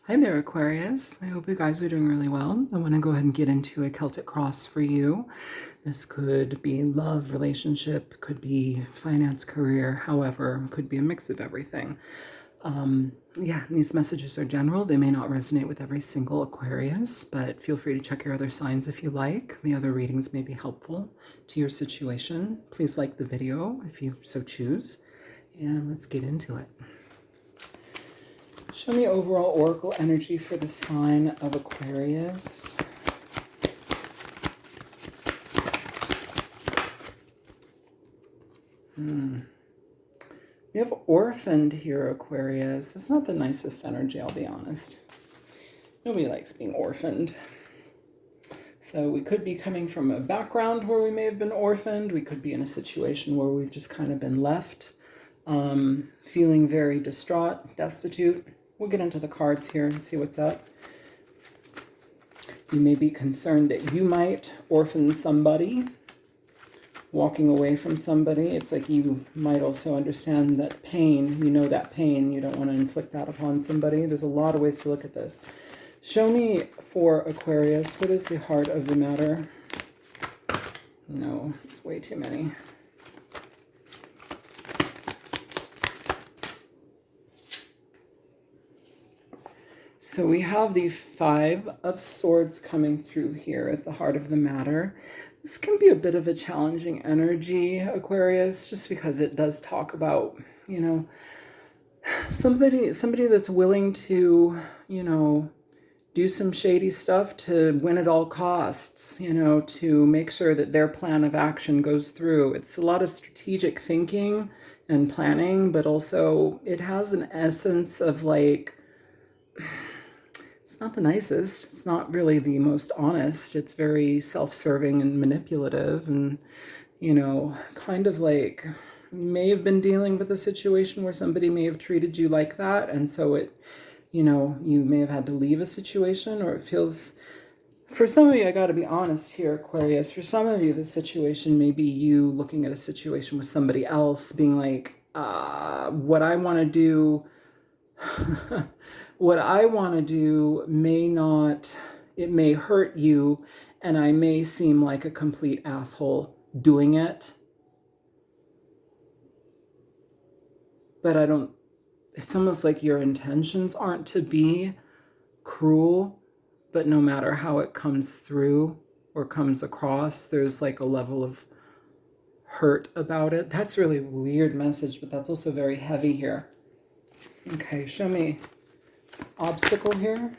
Hi there, Aquarius. I hope you guys are doing really well. I want to go ahead and get into a Celtic cross for you. This could be love, relationship, could be finance, career, however, could be a mix of everything. Yeah, these messages are general. They may not resonate with every single Aquarius, but feel free to check your other signs if you like. The other readings may be helpful to your situation. Please like the video if you so choose, and let's get into it. Show me overall oracle energy for the sign of Aquarius. We have orphaned here, Aquarius. It's not the nicest energy, I'll be honest. Nobody likes being orphaned. So we could be coming from a background where we may have been orphaned. We could be in a situation where we've just kind of been left, feeling very distraught, destitute. We'll get into the cards here and see what's up. You may be concerned that you might orphan somebody, walking away from somebody. It's like you might also understand that pain. You know that pain. You don't want to inflict that upon somebody. There's a lot of ways to look at this. Show me for Aquarius, what is the heart of the matter? No, it's way too many. So we have the Five of Swords coming through here at the heart of the matter. This can be a bit of a challenging energy, Aquarius, just because it does talk about, you know, somebody that's willing to, you know, do some shady stuff to win at all costs, you know, to make sure that their plan of action goes through. It's a lot of strategic thinking and planning, but also it has an essence of like, it's not the nicest. It's not really the most honest. It's very self-serving and manipulative and, you know, kind of like you may have been dealing with a situation where somebody may have treated you like that. And so it, you know, you may have had to leave a situation, or it feels, for some of you, I got to be honest here, Aquarius, for some of you, the situation may be you looking at a situation with somebody else being like, what I want to do, what I want to do may not, it may hurt you, and I may seem like a complete asshole doing it. But I don't, it's almost like your intentions aren't to be cruel, but no matter how it comes through or comes across, there's like a level of hurt about it. That's really a weird message, but that's also very heavy here. Okay, show me obstacle here.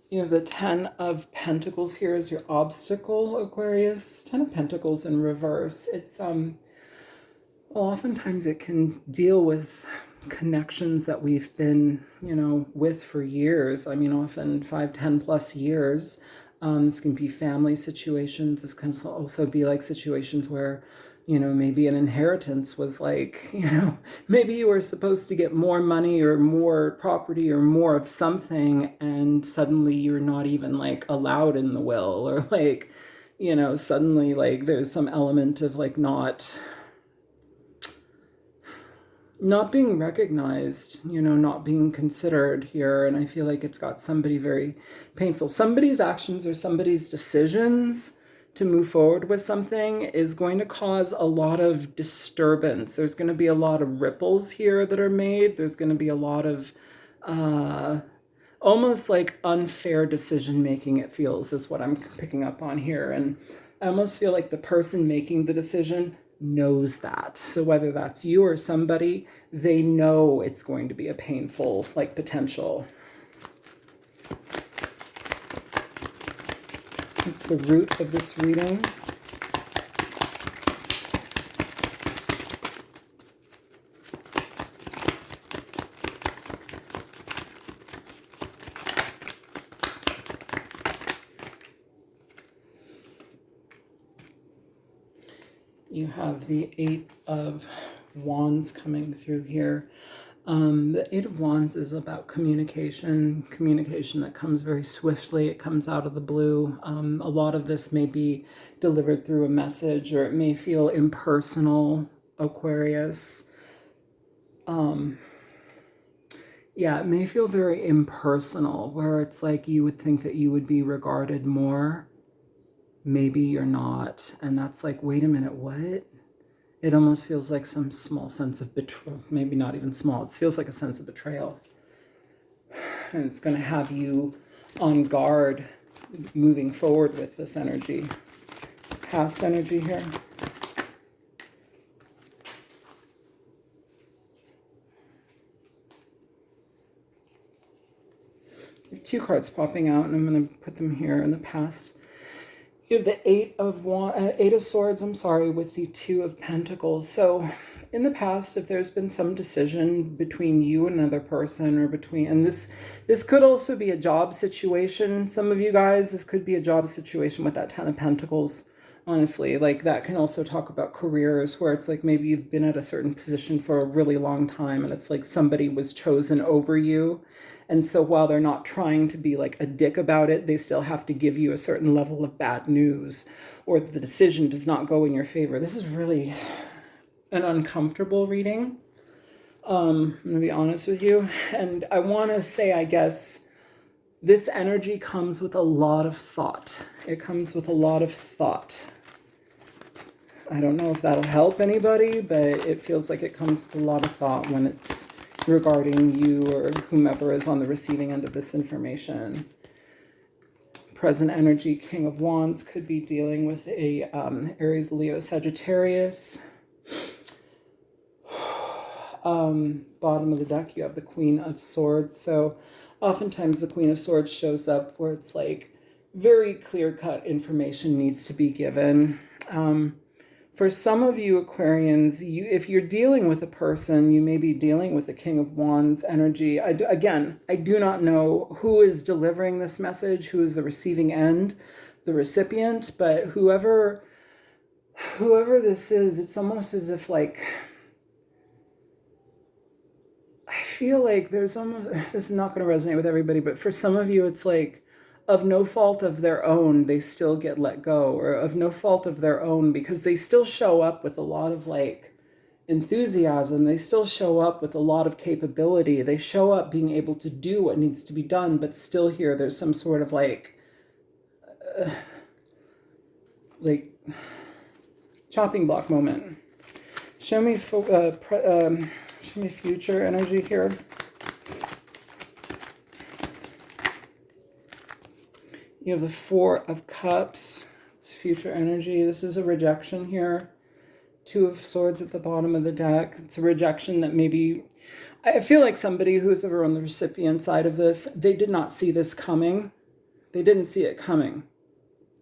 You have the Ten of Pentacles here as your obstacle, Aquarius. Ten of Pentacles in reverse. It's well, oftentimes it can deal with connections that we've been, you know, with for years. I mean, often 5, 10 plus years. This can be family situations. This can also be like situations where, you know, maybe an inheritance was like, you know, maybe you were supposed to get more money or more property or more of something, and suddenly you're not even like allowed in the will, or like, you know, suddenly like there's some element of like not being recognized, you know, not being considered here. And I feel like it's got somebody very painful. Somebody's actions or somebody's decisions to move forward with something is going to cause a lot of disturbance. There's going to be a lot of ripples here that are made. There's going to be a lot of almost like unfair decision making, it feels, is what I'm picking up on here. And I almost feel like the person making the decision knows that. So whether that's you or somebody, they know it's going to be a painful, like, potential. It's the root of this reading. You have the Eight of Wands coming through here. The Eight of Wands is about communication that comes very swiftly. It comes out of the blue. A lot of this may be delivered through a message, or it may feel impersonal, Aquarius. Yeah, it may feel very impersonal, where it's like you would think that you would be regarded more. Maybe you're not. And that's like, wait a minute, what? It almost feels like some small sense of betrayal. Maybe not even small. It feels like a sense of betrayal. And it's going to have you on guard moving forward with this energy. Past energy here. Two cards popping out, and I'm going to put them here in the past. You have the Eight of Swords, with the Two of Pentacles. So in the past, if there's been some decision between you and another person, or between, and this could also be a job situation. Some of you guys, this could be a job situation with that Ten of Pentacles. Honestly, like that can also talk about careers, where it's like maybe you've been at a certain position for a really long time, and it's like somebody was chosen over you. And so while they're not trying to be like a dick about it, they still have to give you a certain level of bad news, or the decision does not go in your favor. This is really an uncomfortable reading. I'm going to be honest with you. And I want to say, I guess, this energy comes with a lot of thought. It comes with a lot of thought. I don't know if that'll help anybody, but it feels like it comes with a lot of thought when it's regarding you or whomever is on the receiving end of this information. Present energy, King of Wands, could be dealing with a Aries, Leo, Sagittarius. Bottom of the deck, you have the Queen of Swords. So oftentimes the Queen of Swords shows up where it's like very clear-cut information needs to be given. For some of you Aquarians, if you're dealing with a person, you may be dealing with the King of Wands energy. I do not know who is delivering this message, who is the receiving end, the recipient, but whoever this is, it's almost as if like, I feel like there's almost, this is not going to resonate with everybody, but for some of you, it's like, of no fault of their own, they still get let go, or of no fault of their own, because they still show up with a lot of like enthusiasm. They still show up with a lot of capability. They show up being able to do what needs to be done, but still here, there's some sort of like chopping block moment. Show me future energy here. You have the Four of Cups, future energy. This is a rejection here. Two of Swords at the bottom of the deck. It's a rejection that maybe, I feel like somebody who's ever on the recipient side of this, they did not see this coming. They didn't see it coming.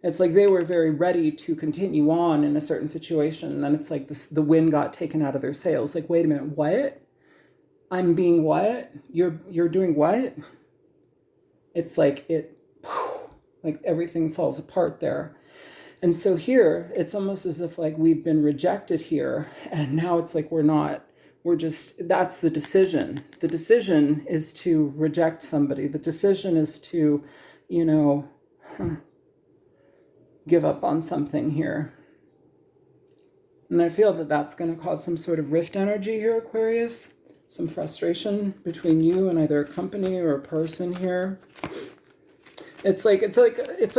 It's like they were very ready to continue on in a certain situation. And then it's like this, the wind got taken out of their sails. Like, wait a minute, what? I'm being what? You're doing what? It's like like everything falls apart there. And so here, it's almost as if like we've been rejected here, and now it's like that's the decision. The decision is to reject somebody. The decision is to, give up on something here. And I feel that that's going to cause some sort of rift energy here, Aquarius. Some frustration between you and either a company or a person here. It's like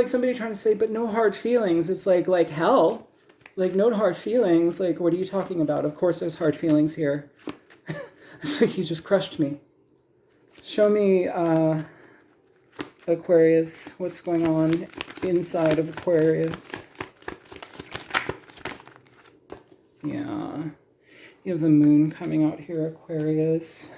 somebody trying to say, but no hard feelings. It's like hell, like no hard feelings. Like, what are you talking about? Of course there's hard feelings here. It's like you just crushed me. Show me, Aquarius, what's going on inside of Aquarius. Yeah. You have the moon coming out here, Aquarius.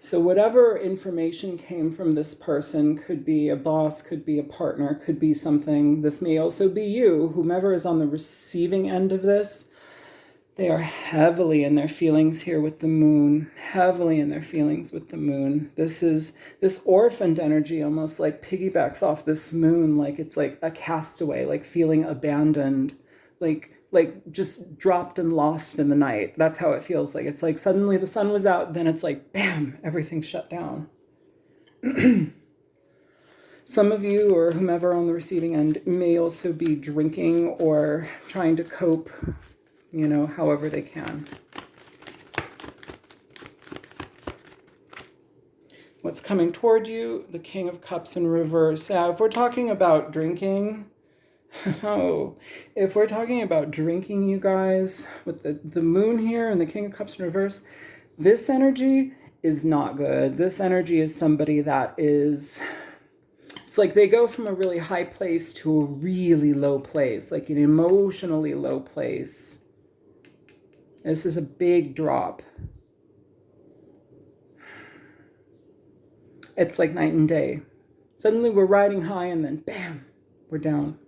So whatever information came from this person, could be a boss, could be a partner, could be something. This may also be you, whomever is on the receiving end of this. They are heavily in their feelings here with the moon, heavily in their feelings with the moon. This orphaned energy almost like piggybacks off this moon, like it's like a castaway, like feeling abandoned, like just dropped and lost in the night. That's how it feels like. It's like suddenly the sun was out, then it's like, bam, everything shut down. Some of you or whomever on the receiving end may also be drinking or trying to cope, however they can. what's coming toward you, the King of Cups in reverse. If we're talking about drinking, oh, if we're talking about drinking, you guys, with the moon here and the King of Cups in reverse, this energy is not good. This energy is somebody that is, it's like they go from a really high place to a really low place, like an emotionally low place. This is a big drop. It's like night and day. Suddenly we're riding high and then bam, we're down.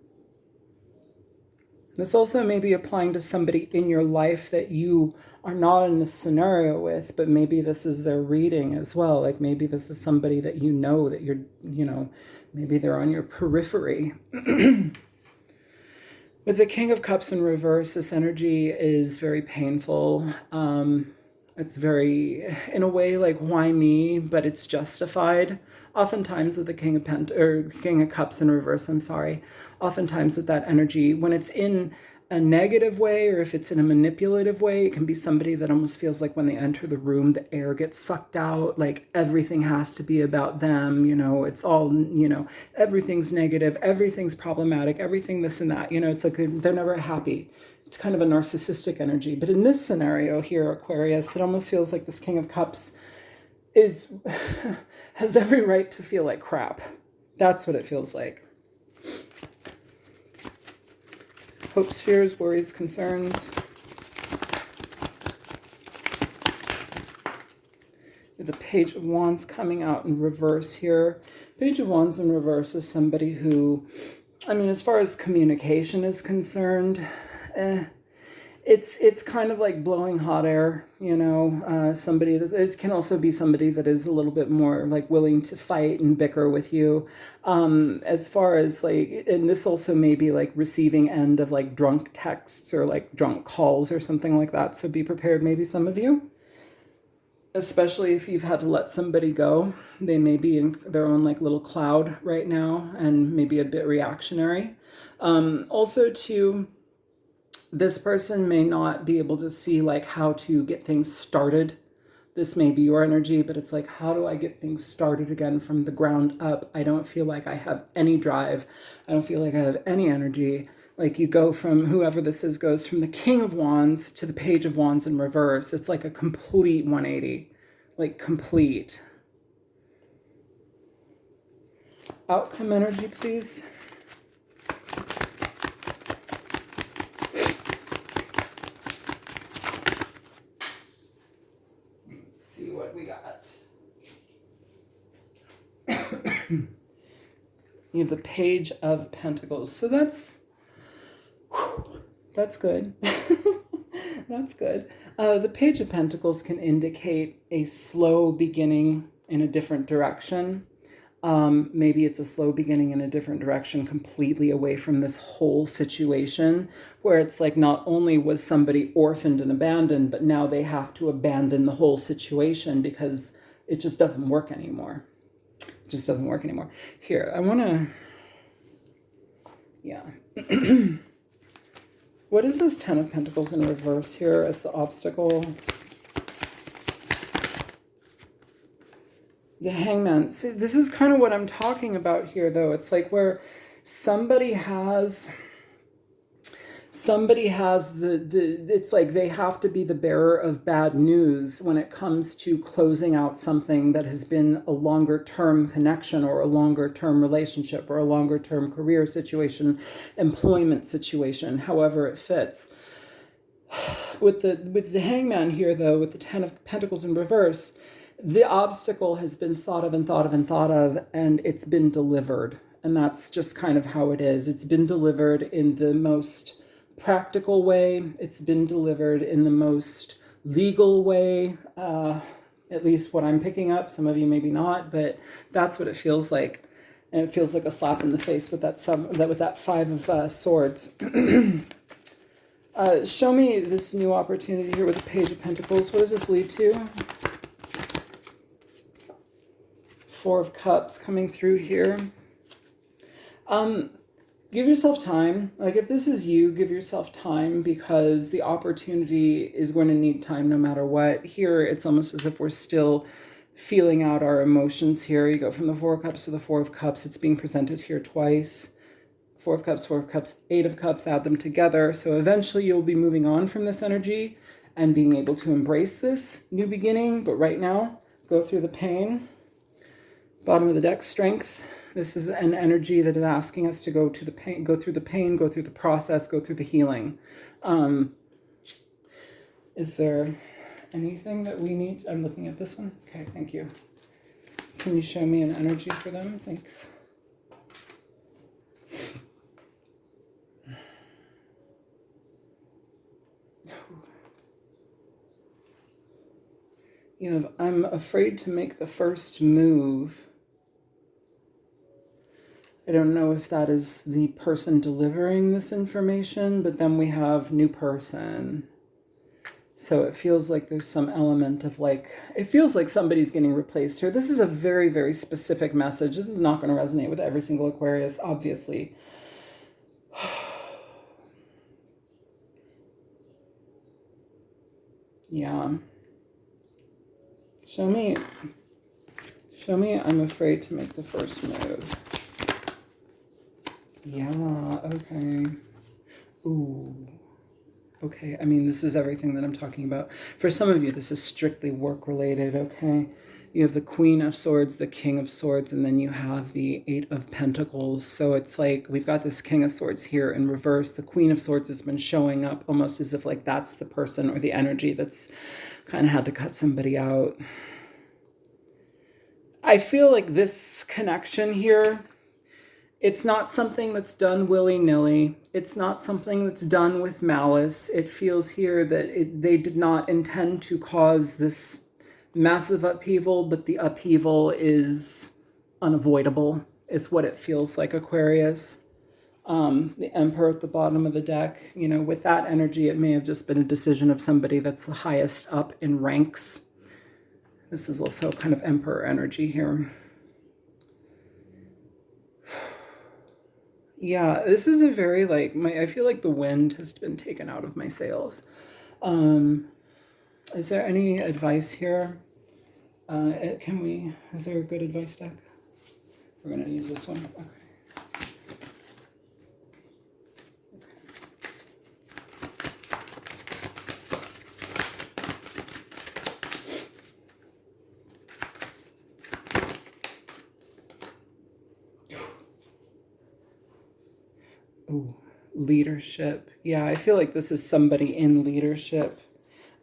This also may be applying to somebody in your life that you are not in this scenario with, but maybe this is their reading as well. Like maybe this is somebody that you know that you're, maybe they're on your periphery. With the King of Cups in reverse, this energy is very painful. It's very, in a way, like, why me? But it's justified. Oftentimes with the King of Cups in reverse, oftentimes with that energy, when it's in a negative way or if it's in a manipulative way, it can be somebody that almost feels like when they enter the room, the air gets sucked out, like everything has to be about them, it's all, everything's negative, everything's problematic, everything this and that, it's like they're never happy. It's kind of a narcissistic energy. But in this scenario here, Aquarius, it almost feels like this King of Cups has every right to feel like crap. That's what it feels like. Hopes, fears, worries, concerns. The Page of Wands coming out in reverse here. Page of Wands in reverse is somebody who, as far as communication is concerned, it's kind of like blowing hot air, somebody that it can also be somebody that is a little bit more like willing to fight and bicker with you. As far as like, and this also may be like receiving end of like drunk texts or like drunk calls or something like that. So be prepared, maybe some of you, especially if you've had to let somebody go. They may be in their own like little cloud right now and maybe a bit reactionary. Also too, this person may not be able to see like how to get things started. This may be your energy, but it's like, how do I get things started again from the ground up? I don't feel like I have any drive. I don't feel like I have any energy. Like you go from, whoever this is goes from the King of Wands to the Page of Wands in reverse. It's like a complete 180, like complete. Outcome energy, please. What we got. You have the Page of Pentacles. So that's good. That's good. The Page of Pentacles can indicate a slow beginning in a different direction. Maybe it's a slow beginning in a different direction, completely away from this whole situation, where it's like not only was somebody orphaned and abandoned, but now they have to abandon the whole situation because it just doesn't work anymore. It just doesn't work anymore. Here, I want to, yeah. What is this Ten of Pentacles in reverse here as the obstacle? The Hangman. See, this is kind of what I'm talking about here, though. It's like where somebody has it's like they have to be the bearer of bad news when it comes to closing out something that has been a longer term connection or a longer term relationship or a longer term career situation, employment situation, however it fits. With the Hangman here, though, with the Ten of Pentacles in reverse, the obstacle has been thought of and thought of and thought of, and it's been delivered. And that's just kind of how it is. It's been delivered in the most practical way. It's been delivered in the most legal way, at least what I'm picking up. Some of you maybe not, but that's what it feels like. And it feels like a slap in the face with that Five of Swords. Show me this new opportunity here with the Page of Pentacles. What does this lead to? Four of Cups coming through here. Give yourself time. Like if this is you, give yourself time because the opportunity is going to need time no matter what. Here, it's almost as if we're still feeling out our emotions here. You go from the Four of Cups to the Four of Cups. It's being presented here twice. Four of Cups, Eight of Cups, add them together. So eventually you'll be moving on from this energy and being able to embrace this new beginning. But right now, go through the pain. Bottom of the deck, Strength. This is an energy that is asking us to go to the pain, go through the pain, go through the process, go through the healing. Is there anything that we need? I'm looking at this one. Okay, thank you. Can you show me an energy for them? Thanks. You know, I'm afraid to make the first move. I don't know if that is the person delivering this information, but then we have new person. So it feels like there's some element of like, it feels like somebody's getting replaced here. This is a very, very specific message. This is not going to resonate with every single Aquarius, obviously. Yeah. Show me, I'm afraid to make the first move. Yeah, okay. Ooh. Okay, I mean, this is everything that I'm talking about. For some of you, this is strictly work-related, okay? You have the Queen of Swords, the King of Swords, and then you have the Eight of Pentacles. So it's like we've got this King of Swords here in reverse. The Queen of Swords has been showing up almost as if like that's the person or the energy that's kind of had to cut somebody out. I feel like this connection here, it's not something that's done willy-nilly. It's not something that's done with malice. It feels here that they did not intend to cause this massive upheaval, but the upheaval is unavoidable. It's what it feels like, Aquarius. The Emperor at the bottom of the deck, you know, with that energy, it may have just been a decision of somebody that's the highest up in ranks. This is also kind of Emperor energy here. Yeah, this is a very like I feel like the wind has been taken out of my sails. Is there any advice here? Is there a good advice deck? We're gonna use this one. Okay. Ooh, leadership. Yeah, I feel like this is somebody in leadership.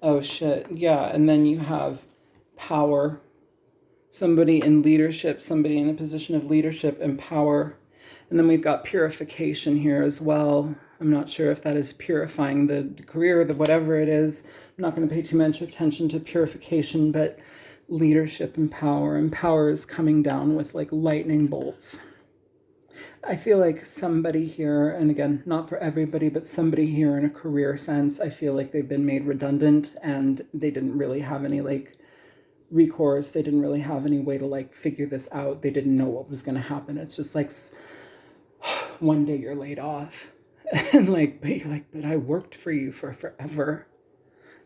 Oh shit. Yeah, and then you have power. Somebody in leadership, somebody in a position of leadership and power. And then we've got purification here as well. I'm not sure if that is purifying the career, the whatever it is. I'm not going to pay too much attention to purification, but leadership and power is coming down with like lightning bolts. I feel like somebody here, and again, not for everybody, but somebody here in a career sense, I feel like they've been made redundant and they didn't really have any like recourse. They didn't really have any way to like figure this out. They didn't know what was going to happen. It's just like one day you're laid off and like, but you're like, but I worked for you for forever.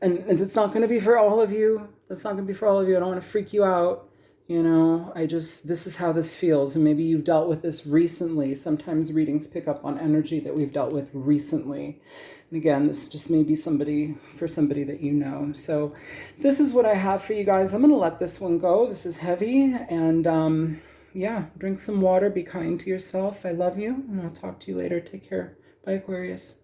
And it's not going to be for all of you. That's not going to be for all of you. I don't want to freak you out. You know, this is how this feels. And maybe you've dealt with this recently. Sometimes readings pick up on energy that we've dealt with recently. And again, this just may be somebody that you know. So this is what I have for you guys. I'm going to let this one go. This is heavy. And yeah, drink some water. Be kind to yourself. I love you. And I'll talk to you later. Take care. Bye, Aquarius.